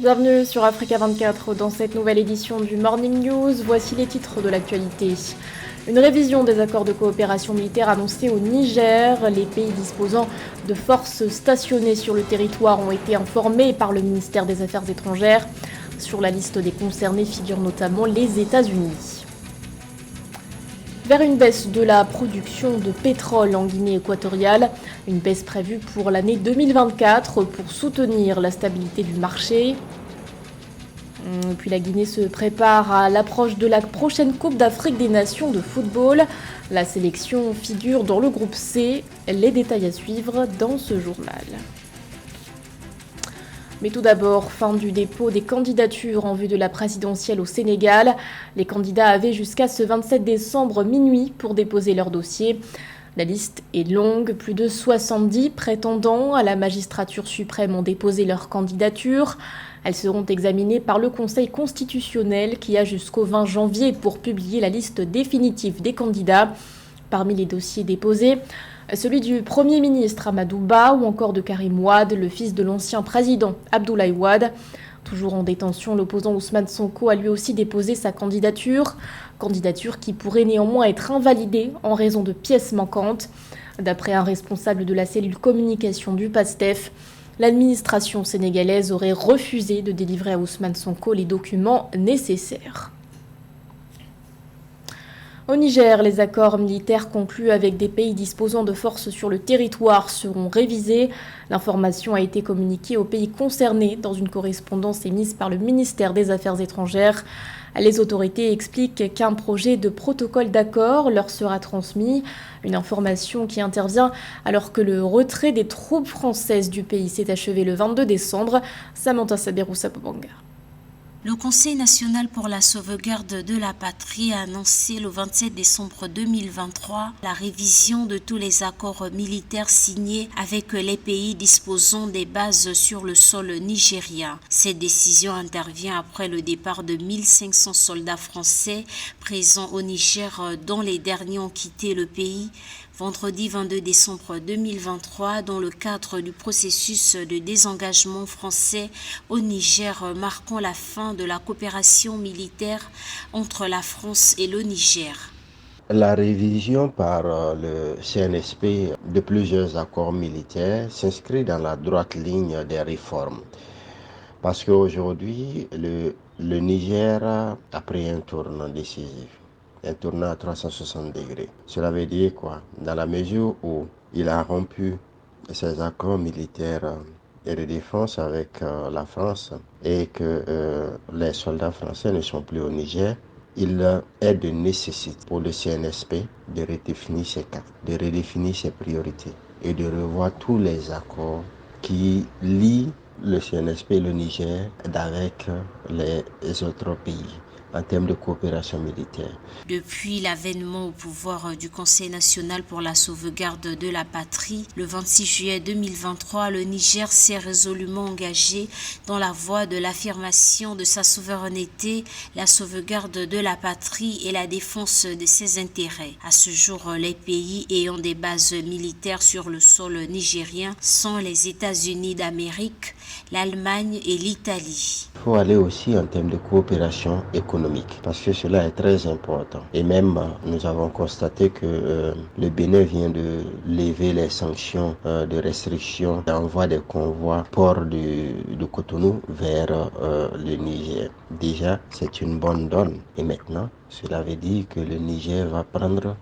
Bienvenue sur Africa 24 dans cette nouvelle édition du Morning News. Voici les titres de l'actualité. Une révision des accords de coopération militaire annoncée au Niger. Les pays disposant de forces stationnées sur le territoire ont été informés par le ministère des Affaires étrangères. Sur la liste des concernés figurent notamment les États-Unis. Vers une baisse de la production de pétrole en Guinée équatoriale, une baisse prévue pour l'année 2024 pour soutenir la stabilité du marché. Et puis la Guinée se prépare à l'approche de la prochaine Coupe d'Afrique des Nations de football. La sélection figure dans le groupe C. Les détails à suivre dans ce journal. Mais tout d'abord, fin du dépôt des candidatures en vue de la présidentielle au Sénégal. Les candidats avaient jusqu'à ce 27 décembre minuit pour déposer leur dossier. La liste est longue, plus de 70 prétendants à la magistrature suprême ont déposé leur candidature. Elles seront examinées par le Conseil constitutionnel qui a jusqu'au 20 janvier pour publier la liste définitive des candidats. Parmi les dossiers déposés, celui du Premier ministre Amadou Ba ou encore de Karim Wade, le fils de l'ancien président Abdoulaye Wade. Toujours en détention, l'opposant Ousmane Sonko a lui aussi déposé sa candidature. Candidature qui pourrait néanmoins être invalidée en raison de pièces manquantes. D'après un responsable de la cellule communication du PASTEF, l'administration sénégalaise aurait refusé de délivrer à Ousmane Sonko les documents nécessaires. Au Niger, les accords militaires conclus avec des pays disposant de forces sur le territoire seront révisés. L'information a été communiquée aux pays concernés dans une correspondance émise par le ministère des Affaires étrangères. Les autorités expliquent qu'un projet de protocole d'accord leur sera transmis. Une information qui intervient alors que le retrait des troupes françaises du pays s'est achevé le 22 décembre. Samantha Saberou-Sapobanga. Le Conseil national pour la sauvegarde de la patrie a annoncé le 27 décembre 2023 la révision de tous les accords militaires signés avec les pays disposant des bases sur le sol nigérien. Cette décision intervient après le départ de 1500 soldats français présents au Niger dont les derniers ont quitté le pays vendredi 22 décembre 2023 dans le cadre du processus de désengagement français au Niger marquant la fin de la coopération militaire entre la France et le Niger. La révision par le CNSP de plusieurs accords militaires s'inscrit dans la droite ligne des réformes. Parce qu'aujourd'hui, le Niger a pris un tournant décisif. Un tournant à 360 degrés. Cela veut dire quoi? Dans la mesure où il a rompu ses accords militaires et de défense avec la France et que les soldats français ne sont plus au Niger, il est de nécessité pour le CNSP de redéfinir ses cartes, de redéfinir ses priorités et de revoir tous les accords qui lient le CNSP et le Niger avec les autres pays en termes de coopération militaire. Depuis l'avènement au pouvoir du Conseil national pour la sauvegarde de la patrie, le 26 juillet 2023, le Niger s'est résolument engagé dans la voie de l'affirmation de sa souveraineté, la sauvegarde de la patrie et la défense de ses intérêts. À ce jour, les pays ayant des bases militaires sur le sol nigérien sont les États-Unis d'Amérique, l'Allemagne et l'Italie. Il faut aller aussi en termes de coopération économique parce que cela est très important. Et même, nous avons constaté que le Bénin vient de lever les sanctions de restriction d'envoi des convois port de Cotonou vers le Niger. Déjà, c'est une bonne donne. Et maintenant, cela veut dire que le Niger va prendre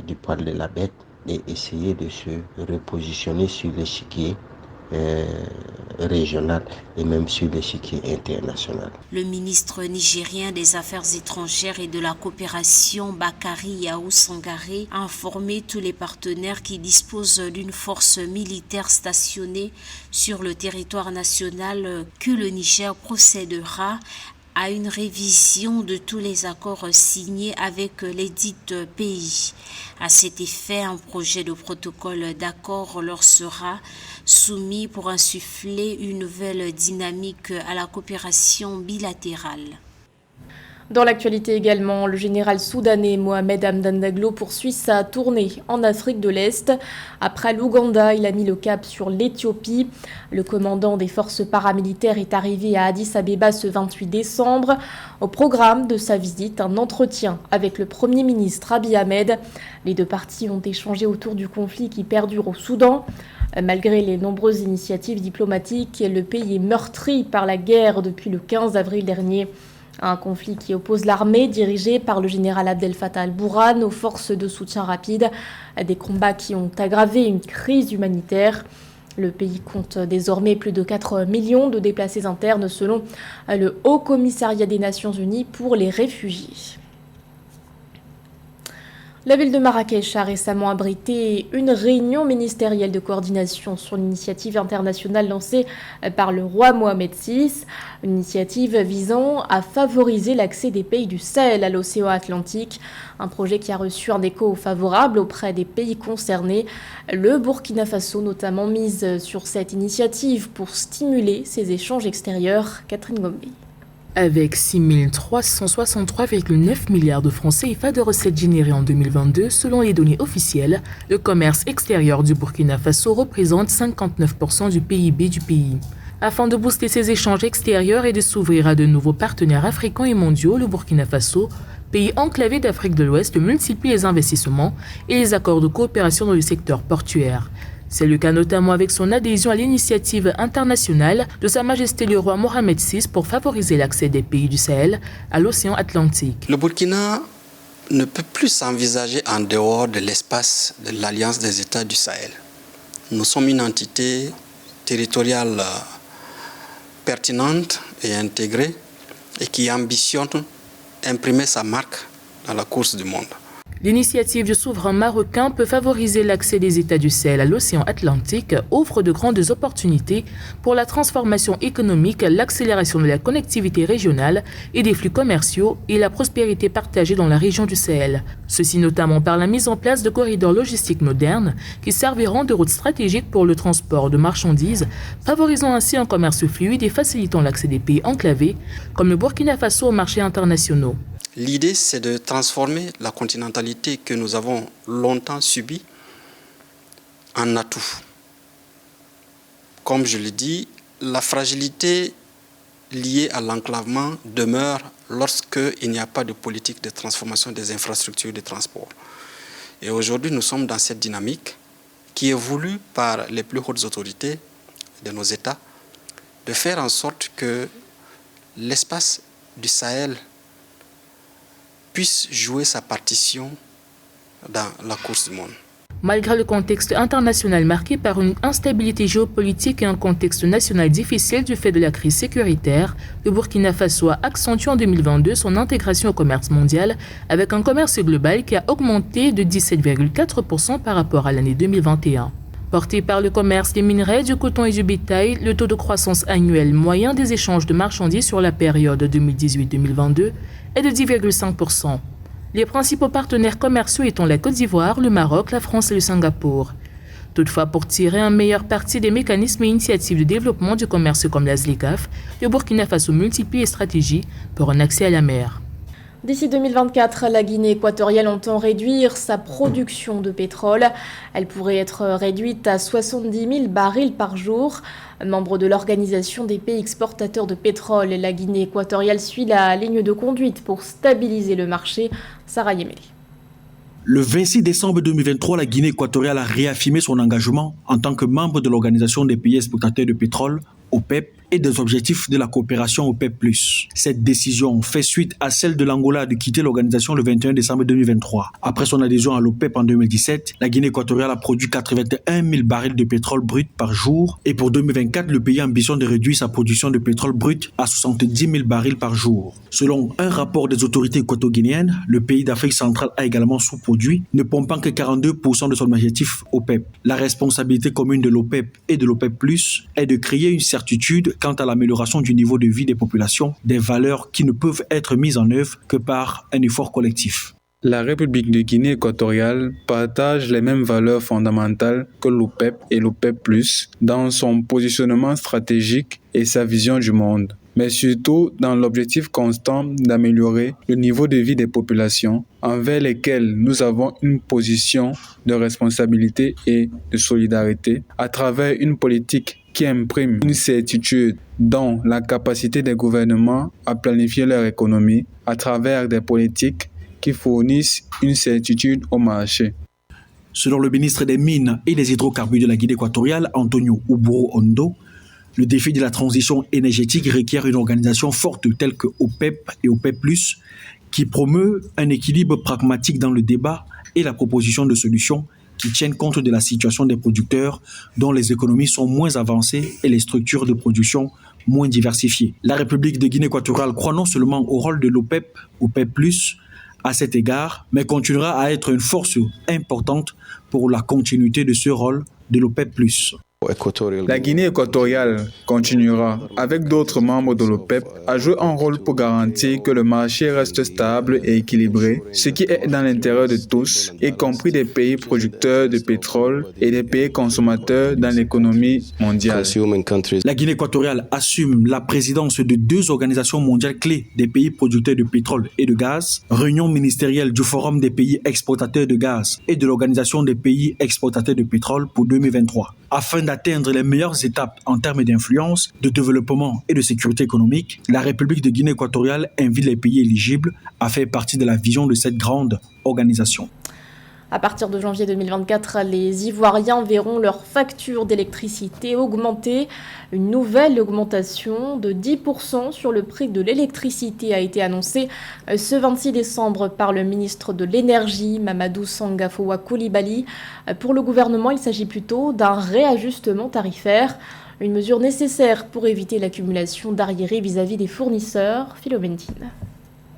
du poil de la bête et essayer de se repositionner sur l'échiquier régional et même sur l'échiquier international. Le ministre nigérien des Affaires étrangères et de la coopération, Bakary Yahou Sangaré, a informé tous les partenaires qui disposent d'une force militaire stationnée sur le territoire national que le Niger procédera à une révision de tous les accords signés avec les dits pays. À cet effet, un projet de protocole d'accord leur sera soumis pour insuffler une nouvelle dynamique à la coopération bilatérale. Dans l'actualité également, le général soudanais Mohamed Hamdan Daglo poursuit sa tournée en Afrique de l'Est. Après l'Ouganda, il a mis le cap sur l'Éthiopie. Le commandant des forces paramilitaires est arrivé à Addis Abeba ce 28 décembre. Au programme de sa visite, un entretien avec le Premier ministre Abiy Ahmed. Les deux parties ont échangé autour du conflit qui perdure au Soudan. Malgré les nombreuses initiatives diplomatiques, le pays est meurtri par la guerre depuis le 15 avril dernier. Un conflit qui oppose l'armée dirigée par le général Abdel Fattah al-Burhan aux forces de soutien rapide. Des combats qui ont aggravé une crise humanitaire. Le pays compte désormais plus de 4 millions de déplacés internes selon le Haut Commissariat des Nations Unies pour les réfugiés. La ville de Marrakech a récemment abrité une réunion ministérielle de coordination sur l'initiative internationale lancée par le roi Mohamed VI, une initiative visant à favoriser l'accès des pays du Sahel à l'océan Atlantique, un projet qui a reçu un écho favorable auprès des pays concernés. Le Burkina Faso notamment mise sur cette initiative pour stimuler ses échanges extérieurs. Catherine Gombe. Avec 6 363,9 milliards de francs CFA de recettes générées en 2022, selon les données officielles, le commerce extérieur du Burkina Faso représente 59% du PIB du pays. Afin de booster ses échanges extérieurs et de s'ouvrir à de nouveaux partenaires africains et mondiaux, le Burkina Faso, pays enclavé d'Afrique de l'Ouest, multiplie les investissements et les accords de coopération dans le secteur portuaire. C'est le cas notamment avec son adhésion à l'initiative internationale de Sa Majesté le roi Mohamed VI pour favoriser l'accès des pays du Sahel à l'océan Atlantique. Le Burkina ne peut plus s'envisager en dehors de l'espace de l'Alliance des États du Sahel. Nous sommes une entité territoriale pertinente et intégrée et qui ambitionne imprimer sa marque dans la course du monde. L'initiative du souverain marocain peut favoriser l'accès des États du Sahel à l'océan Atlantique, offre de grandes opportunités pour la transformation économique, l'accélération de la connectivité régionale et des flux commerciaux et la prospérité partagée dans la région du Sahel. Ceci notamment par la mise en place de corridors logistiques modernes qui serviront de route stratégique pour le transport de marchandises, favorisant ainsi un commerce fluide et facilitant l'accès des pays enclavés comme le Burkina Faso aux marchés internationaux. L'idée, c'est de transformer la continentalité que nous avons longtemps subie en atout. Comme je l'ai dit, la fragilité liée à l'enclavement demeure lorsqu'il n'y a pas de politique de transformation des infrastructures de transport. Et aujourd'hui, nous sommes dans cette dynamique qui est voulue par les plus hautes autorités de nos États de faire en sorte que l'espace du Sahel puisse jouer sa partition dans la course du monde. Malgré le contexte international marqué par une instabilité géopolitique et un contexte national difficile du fait de la crise sécuritaire, le Burkina Faso a accentué en 2022 son intégration au commerce mondial avec un commerce global qui a augmenté de 17,4% par rapport à l'année 2021. Porté par le commerce des minerais, du coton et du bétail, le taux de croissance annuel moyen des échanges de marchandises sur la période 2018-2022 est de 10,5%. Les principaux partenaires commerciaux étant la Côte d'Ivoire, le Maroc, la France et le Singapour. Toutefois, pour tirer un meilleur parti des mécanismes et initiatives de développement du commerce comme la ZLECAf, le Burkina Faso multiplie les stratégies pour un accès à la mer. D'ici 2024, la Guinée équatoriale entend réduire sa production de pétrole. Elle pourrait être réduite à 70 000 barils par jour. Membre de l'Organisation des pays exportateurs de pétrole, la Guinée équatoriale suit la ligne de conduite pour stabiliser le marché. Sarah Yemeli. Le 26 décembre 2023, la Guinée équatoriale a réaffirmé son engagement en tant que membre de l'Organisation des pays exportateurs de pétrole, OPEP, et des objectifs de la coopération OPEP+. Cette décision fait suite à celle de l'Angola de quitter l'organisation le 21 décembre 2023. Après son adhésion à l'OPEP en 2017, la Guinée équatoriale a produit 81 000 barils de pétrole brut par jour et pour 2024, le pays ambitionne de réduire sa production de pétrole brut à 70 000 barils par jour. Selon un rapport des autorités équato-guinéennes, le pays d'Afrique centrale a également sous-produit, ne pompant que 42% de son objectif OPEP. La responsabilité commune de l'OPEP et de l'OPEP+, est de créer une certitude quant à l'amélioration du niveau de vie des populations, des valeurs qui ne peuvent être mises en œuvre que par un effort collectif. La République de Guinée équatoriale partage les mêmes valeurs fondamentales que l'OPEP et l'OPEP+, dans son positionnement stratégique et sa vision du monde. mais surtout dans l'objectif constant d'améliorer le niveau de vie des populations envers lesquelles nous avons une position de responsabilité et de solidarité à travers une politique qui imprime une certitude dans la capacité des gouvernements à planifier leur économie à travers des politiques qui fournissent une certitude au marché. Selon le ministre des Mines et des Hydrocarbures de la Guinée équatoriale, Antonio Uburu Ondo, le défi de la transition énergétique requiert une organisation forte telle que OPEP et OPEP+, qui promeut un équilibre pragmatique dans le débat et la proposition de solutions qui tiennent compte de la situation des producteurs dont les économies sont moins avancées et les structures de production moins diversifiées. La République de Guinée équatoriale croit non seulement au rôle de l'OPEP, OPEP+, à cet égard, mais continuera à être une force importante pour la continuité de ce rôle de l'OPEP+. La Guinée équatoriale continuera, avec d'autres membres de l'OPEP, à jouer un rôle pour garantir que le marché reste stable et équilibré, ce qui est dans l'intérêt de tous, y compris des pays producteurs de pétrole et des pays consommateurs dans l'économie mondiale. La Guinée équatoriale assume la présidence de 2 organisations mondiales clés des pays producteurs de pétrole et de gaz, réunion ministérielle du Forum des pays exportateurs de gaz et de l'Organisation des pays exportateurs de pétrole pour 2023. Afin d'atteindre les meilleures étapes en termes d'influence, de développement et de sécurité économique, la République de Guinée équatoriale invite les pays éligibles à faire partie de la vision de cette grande organisation. À partir de janvier 2024, les Ivoiriens verront leur facture d'électricité augmenter. Une nouvelle augmentation de 10% sur le prix de l'électricité a été annoncée ce 26 décembre par le ministre de l'Énergie, Mamadou Sangafoua Coulibaly. Pour le gouvernement, il s'agit plutôt d'un réajustement tarifaire, une mesure nécessaire pour éviter l'accumulation d'arriérés vis-à-vis des fournisseurs. Philomène Tine.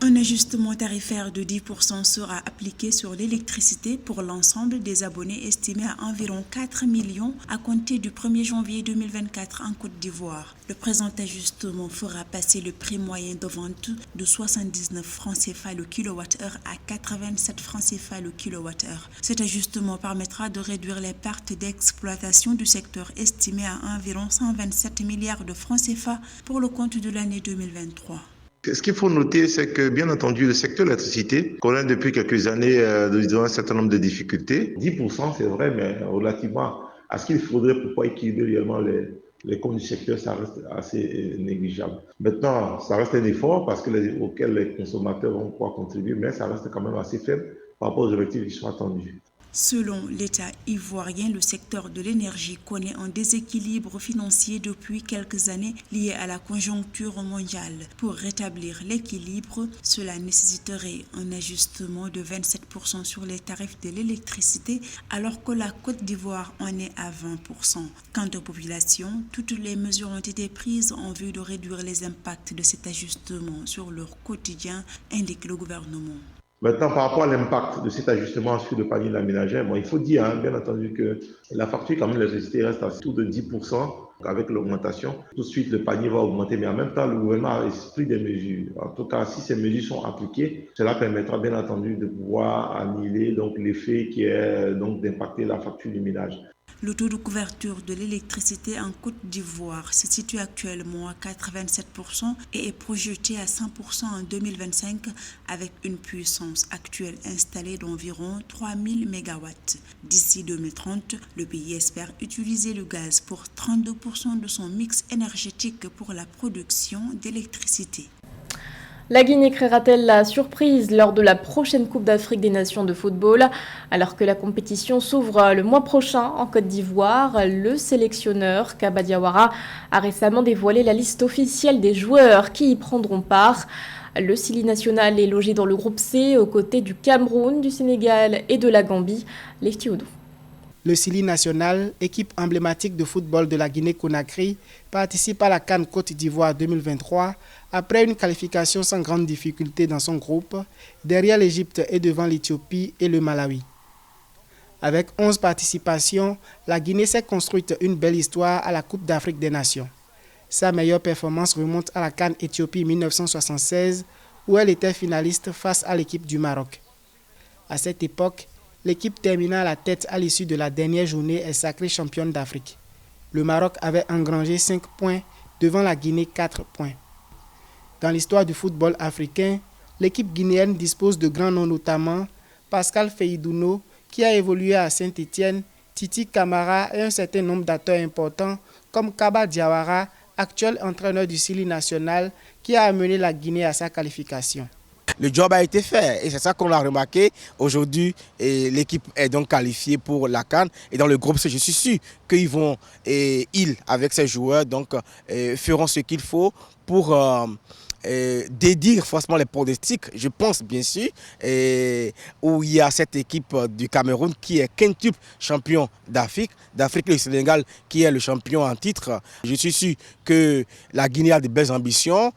Un ajustement tarifaire de 10% sera appliqué sur l'électricité pour l'ensemble des abonnés estimés à environ 4 millions à compter du 1er janvier 2024 en Côte d'Ivoire. Le présent ajustement fera passer le prix moyen de vente de 79 francs CFA le kilowattheure à 87 francs CFA le kilowattheure. Cet ajustement permettra de réduire les pertes d'exploitation du secteur estimées à environ 127 milliards de francs CFA pour le compte de l'année 2023. Ce qu'il faut noter, c'est que, bien entendu, le secteur de l'électricité connaît depuis quelques années un certain nombre de difficultés. 10%, c'est vrai, mais relativement à ce qu'il faudrait pour pouvoir équilibrer réellement les comptes du secteur, ça reste assez négligeable. Maintenant, ça reste un effort auquel les consommateurs vont pouvoir contribuer, mais ça reste quand même assez faible par rapport aux objectifs qui sont attendus. Selon l'État ivoirien, le secteur de l'énergie connaît un déséquilibre financier depuis quelques années lié à la conjoncture mondiale. Pour rétablir l'équilibre, cela nécessiterait un ajustement de 27% sur les tarifs de l'électricité, alors que la Côte d'Ivoire en est à 20%. Quant aux populations, toutes les mesures ont été prises en vue de réduire les impacts de cet ajustement sur leur quotidien, indique le gouvernement. Maintenant, par rapport à l'impact de cet ajustement sur le panier de la ménagère, il faut dire, bien entendu, que la facture, quand même, de l'électricité reste à tout de 10% avec l'augmentation. Tout de suite, le panier va augmenter, mais en même temps, le gouvernement a pris des mesures. En tout cas, si ces mesures sont appliquées, cela permettra, bien entendu, de pouvoir annihiler donc l'effet qui est donc d'impacter la facture du ménage. Le taux de couverture de l'électricité en Côte d'Ivoire se situe actuellement à 87% et est projeté à 100% en 2025 avec une puissance actuelle installée d'environ 3000 MW. D'ici 2030, le pays espère utiliser le gaz pour 32% de son mix énergétique pour la production d'électricité. La Guinée créera-t-elle la surprise lors de la prochaine Coupe d'Afrique des Nations de football? Alors que la compétition s'ouvre le mois prochain en Côte d'Ivoire, le sélectionneur Kaba Diawara a récemment dévoilé la liste officielle des joueurs qui y prendront part. Le Sili national est logé dans le groupe C aux côtés du Cameroun, du Sénégal et de la Gambie. Lefty Oudou. Le Sili national, équipe emblématique de football de la Guinée-Conakry, participe à la CAN Côte d'Ivoire 2023 après une qualification sans grande difficulté dans son groupe, derrière l'Égypte et devant l'Éthiopie et le Malawi. Avec 11 participations, la Guinée s'est construite une belle histoire à la Coupe d'Afrique des Nations. Sa meilleure performance remonte à la CAN Éthiopie 1976, où elle était finaliste face à l'équipe du Maroc. À cette époque, l'équipe termina à la tête à l'issue de la dernière journée et sacrée championne d'Afrique. Le Maroc avait engrangé 5 points devant la Guinée 4 points. Dans l'histoire du football africain, l'équipe guinéenne dispose de grands noms, notamment Pascal Feïdouno, qui a évolué à Saint-Étienne, Titi Camara et un certain nombre d'acteurs importants comme Kaba Diawara, actuel entraîneur du Sili national, qui a amené la Guinée à sa qualification. Le job a été fait et c'est ça qu'on a remarqué. Aujourd'hui, l'équipe est donc qualifiée pour la CAN. Et dans le groupe C, je suis sûr qu'ils vont, avec ses joueurs, donc, feront ce qu'il faut pour dédire forcément les pronostics. Je pense bien sûr où il y a cette équipe du Cameroun qui est quintuple champion d'Afrique et le Sénégal qui est le champion en titre. Je suis sûr que la Guinée a de belles ambitions.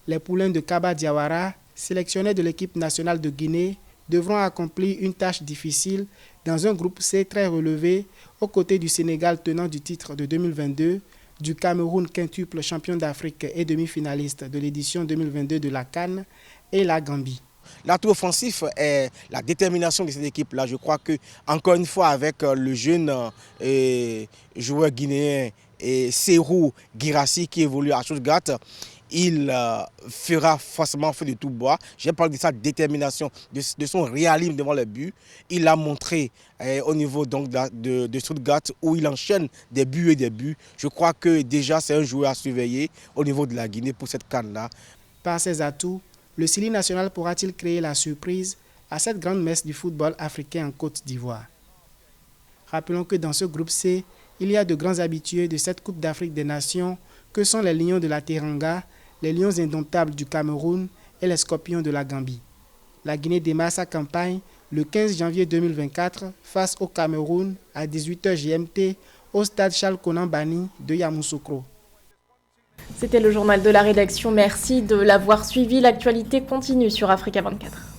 Les poulains de Kaba Diawara, sélectionnés de l'équipe nationale de Guinée, devront accomplir une tâche difficile dans un groupe C très relevé aux côtés du Sénégal tenant du titre de 2022, du Cameroun quintuple champion d'Afrique et demi-finaliste de l'édition 2022 de la CAN et la Gambie. L'atout offensif est la détermination de cette équipe-là. Je crois que, encore une fois, avec le jeune joueur guinéen Serhou Guirassy qui évolue à Stuttgart, il fera forcément feu de tout bois. J'ai parlé de sa détermination, de son réalisme devant le but. Il l'a montré au niveau donc de Stuttgart où il enchaîne des buts et des buts. Je crois que déjà c'est un joueur à surveiller au niveau de la Guinée pour cette CAN-là. Par ses atouts, le Sili national pourra-t-il créer la surprise à cette grande messe du football africain en Côte d'Ivoire? Rappelons que dans ce groupe C, il y a de grands habitués de cette Coupe d'Afrique des Nations que sont les Lions de la Teranga, les Lions indomptables du Cameroun et les Scorpions de la Gambie. La Guinée démarre sa campagne le 15 janvier 2024 face au Cameroun à 18h GMT au stade Charles Konan Banny de Yamoussoukro. C'était le journal de la rédaction. Merci de l'avoir suivi. L'actualité continue sur Africa 24.